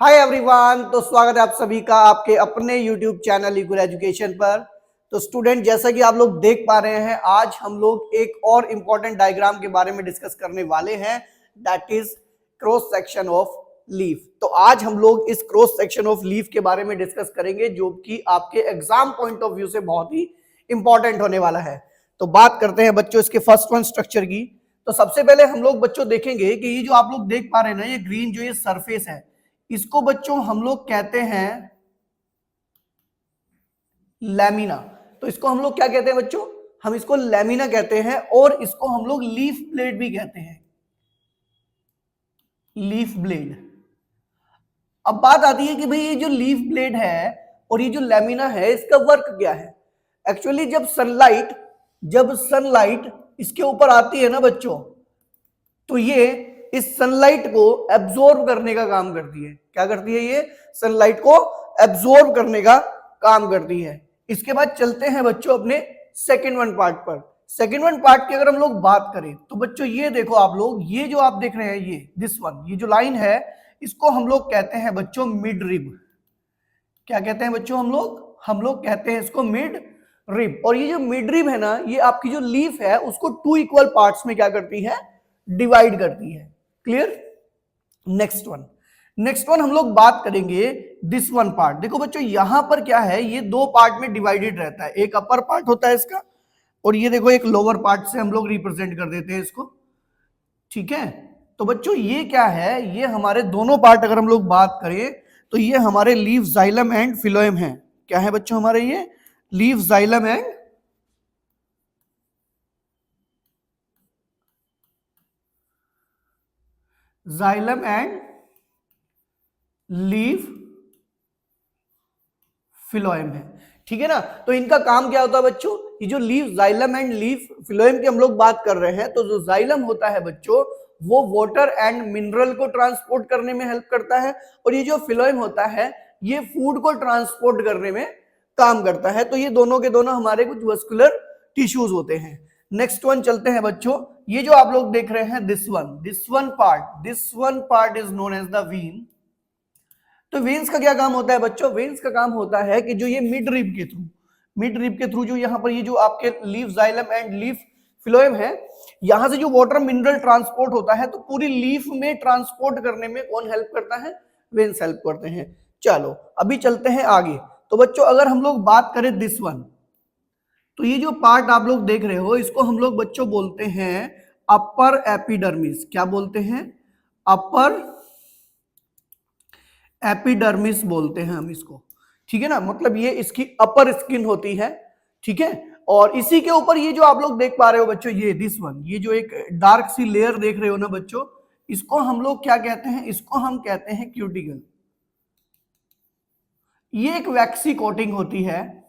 Hi everyone, तो स्वागत है आप सभी का आपके अपने यूट्यूब चैनल इक्वल एजुकेशन पर। तो स्टूडेंट, जैसा कि आप लोग देख पा रहे हैं, आज हम लोग एक और इम्पॉर्टेंट डायग्राम के बारे में डिस्कस करने वाले हैं, that is cross section of leaf. तो आज हम लोग इस क्रॉस सेक्शन ऑफ लीफ के बारे में डिस्कस करेंगे, जो कि आपके एग्जाम पॉइंट ऑफ व्यू से बहुत ही इंपॉर्टेंट होने वाला है। तो बात करते हैं बच्चों इसके फर्स्ट वन स्ट्रक्चर की। तो सबसे पहले हम लोग बच्चों देखेंगे कि ये जो आप लोग देख पा रहे हैं ना, ये ग्रीन जो ये सरफेस है, इसको बच्चों हम लोग कहते हैं लैमिना। तो इसको हम लोग क्या कहते हैं बच्चों? हम इसको लैमिना कहते हैं, और इसको हम लोग लीफ ब्लेड भी कहते हैं, लीफ ब्लेड। अब बात आती है कि भाई ये जो लीफ ब्लेड है और ये जो लैमिना है, इसका वर्क क्या है? एक्चुअली जब सनलाइट इसके ऊपर आती है ना बच्चों, तो ये इस सनलाइट को एब्जॉर्ब करने का काम करती है। क्या करती है? ये सनलाइट को एब्जॉर्ब करने का काम करती है। इसके बाद चलते हैं बच्चों अपने सेकंड वन पार्ट पर। सेकंड वन पार्ट की अगर हम लोग बात करें तो बच्चों ये देखो आप लोग, ये जो आप देख रहे हैं, ये दिस वन, ये जो लाइन है, इसको हम लोग कहते हैं बच्चों मिड रिब। क्या कहते हैं बच्चों? हम लोग कहते हैं इसको मिड रिब। और ये जो मिड रिब है ना, ये आपकी जो लीफ है उसको टू इक्वल पार्ट्स में क्या करती है? डिवाइड करती है। क्लियर? नेक्स्ट वन हम लोग बात करेंगे दिस वन पार्ट। देखो बच्चों, यहां पर क्या है, ये दो पार्ट में डिवाइडेड रहता है। एक अपर पार्ट होता है इसका, और ये देखो एक लोअर पार्ट से हम लोग रिप्रेजेंट कर देते हैं इसको। ठीक है? तो बच्चों ये क्या है, ये हमारे दोनों पार्ट अगर हम लोग बात करें तो ये हमारे लीफ, जाइलम एंड फिलोएम है। क्या है बच्चों हमारे? ये leaf, xylem and leaf phloem है। ठीक है ना? तो इनका काम क्या होता है बच्चों? ये जो leaf, xylem and leaf phloem की हम लोग बात कर रहे हैं, तो जो जाइलम होता है बच्चों, वो वाटर एंड मिनरल को ट्रांसपोर्ट करने में हेल्प करता है, और ये जो फिलोएम होता है, ये फूड को ट्रांसपोर्ट करने में काम करता है। तो ये दोनों के दोनों हमारे कुछ वस्कुलर टिश्यूज होते हैं। नेक्स्ट वन चलते हैं बच्चों। ये जो आप लोग देख रहे हैं this one part is known as the vein. तो वेन्स का क्या काम होता है बच्चों? वेन्स का काम होता है कि जो ये मिड रिब के थ्रू जो यहाँ पर ये जो आपके leaf, xylem and leaf phloem है, यहां से जो वाटर मिनरल ट्रांसपोर्ट होता है, तो पूरी लीफ में ट्रांसपोर्ट करने में कौन हेल्प करता है? वेन्स हेल्प करते हैं। चलो अभी चलते हैं आगे। तो बच्चों अगर हम लोग बात करें दिस वन, तो ये जो पार्ट आप लोग देख रहे हो, इसको हम लोग बच्चों बोलते हैं अपर एपिडर्मिस। क्या बोलते हैं? अपर एपिडर्मिस बोलते हैं हम इसको। ठीक है ना? मतलब ये इसकी अपर स्किन होती है। ठीक है? और इसी के ऊपर ये जो आप लोग देख पा रहे हो बच्चों, ये दिस वन, ये जो एक डार्क सी लेयर देख रहे हो ना बच्चों, इसको हम लोग क्या कहते हैं? इसको हम कहते हैं क्यूटिकल। ये एक वैक्सी कोटिंग होती है,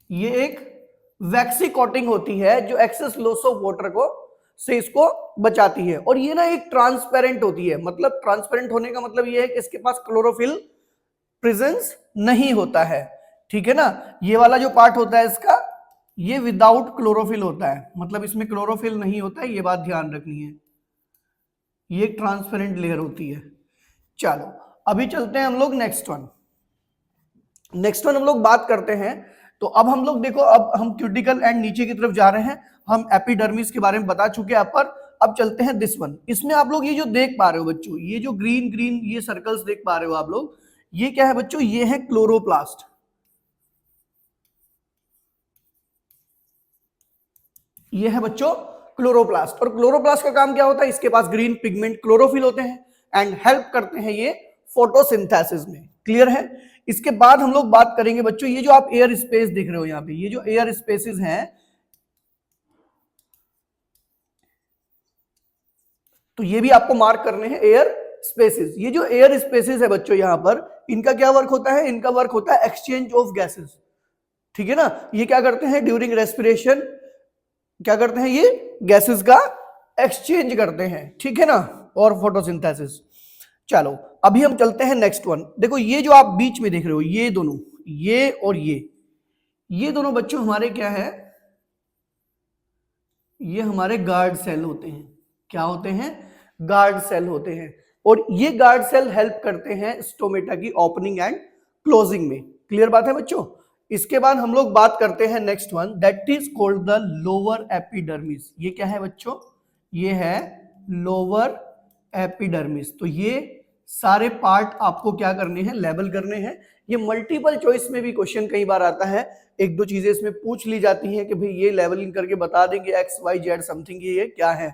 ये एक वैक्सी कोटिंग होती है जो एक्सेस लॉस ऑफ वाटर को से इसको बचाती है। और ये ना एक ट्रांसपेरेंट होती है। मतलब ट्रांसपेरेंट होने का मतलब ये है कि इसके पास क्लोरोफिल प्रेजेंस नहीं होता है। ठीक है ना? ये वाला जो पार्ट होता है इसका, ये विदाउट क्लोरोफिल होता है, मतलब इसमें क्लोरोफिल नहीं होता है। ये बात ध्यान रखनी है। ये एक ट्रांसपेरेंट लेयर होती है। चलो अभी चलते हैं हम लोग नेक्स्ट वन हम लोग बात करते हैं। तो अब हम लोग देखो, अब हम क्यूटिकल एंड नीचे की तरफ जा रहे हैं। हम एपिडर्मिस के बारे में बता चुके हैं अपर। अब चलते हैं दिस वन। इसमें आप लोग ये जो देख पा रहे हो बच्चों, ये जो ग्रीन ग्रीन ये सर्कल्स देख पा रहे हो आप लोग, ये क्या है बच्चों? ये है क्लोरोप्लास्ट। ये है बच्चों क्लोरोप्लास्ट। और क्लोरोप्लास्ट का काम क्या होता है? इसके पास ग्रीन पिगमेंट क्लोरोफिल होते हैं एंड हेल्प करते हैं ये फोटोसिंथेसिस में। क्लियर है? इसके बाद हम लोग बात करेंगे बच्चों, ये जो आप एयर स्पेस देख रहे हो यहाँ पे, ये जो एयर स्पेसेस हैं, तो ये भी आपको मार्क करने हैं एयर स्पेसेस। ये जो एयर स्पेसेस है बच्चों यहाँ पर, इनका क्या वर्क होता है? इनका वर्क होता है एक्सचेंज ऑफ गैसेस। ठीक है ना? ये क्या करते हैं? ड्यूरिंग रेस्पिरेशन क्या करते हैं? ये गैसेस का एक्सचेंज करते हैं। ठीक है ना? और फोटोसिंथेसिस। चलो अभी हम चलते हैं नेक्स्ट वन। देखो ये जो आप बीच में देख रहे हो, ये दोनों, ये और ये दोनों बच्चों हमारे क्या है? ये हमारे गार्ड सेल होते हैं। क्या होते हैं? गार्ड सेल होते हैं और ये गार्ड सेल हेल्प करते हैं स्टोमेटा की ओपनिंग एंड क्लोजिंग में। क्लियर बात है बच्चों। इसके बाद हम लोग बात करते हैं next one, that is called the lower epidermis. ये क्या है बच्चों? ये है लोअर एपिडर्मिस। तो ये सारे पार्ट आपको क्या करने हैं? लेबल करने हैं। ये मल्टीपल चॉइस में भी क्वेश्चन कई बार आता है, एक दो चीजें इसमें पूछ ली जाती हैं कि भाई ये लेवलिंग करके बता देंगे एक्स वाई जेड समथिंग ये क्या है,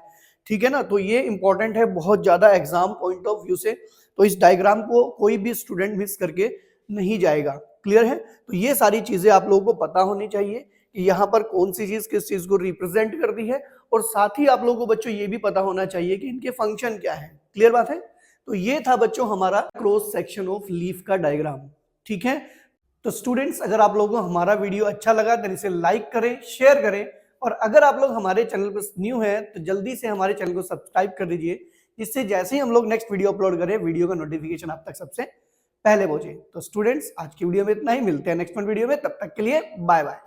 ठीक है ना। तो ये इंपॉर्टेंट है बहुत ज्यादा एग्जाम पॉइंट ऑफ व्यू से, तो इस डायग्राम को कोई भी स्टूडेंट मिस करके नहीं जाएगा। क्लियर है। तो ये सारी चीजें आप लोगों को पता होनी चाहिए कि यहाँ पर कौन सी चीज किस चीज को रिप्रेजेंट करती है, और साथ ही आप लोगों को बच्चों ये भी पता होना चाहिए कि इनके फंक्शन क्या है। क्लियर बात है। तो ये था बच्चों हमारा क्रॉस सेक्शन ऑफ लीफ का डायग्राम। ठीक है। तो स्टूडेंट्स, अगर आप लोगों को हमारा वीडियो अच्छा लगा तो इसे लाइक करें, शेयर करें, और अगर आप लोग हमारे चैनल पर न्यू हैं तो जल्दी से हमारे चैनल को सब्सक्राइब कर दीजिए, जिससे जैसे ही हम लोग नेक्स्ट वीडियो अपलोड करें वीडियो का नोटिफिकेशन आप तक सबसे पहले पहुंचे। तो स्टूडेंट्स, आज की वीडियो में इतना ही, मिलते हैं नेक्स्ट वीडियो में, तब तक के लिए बाय बाय।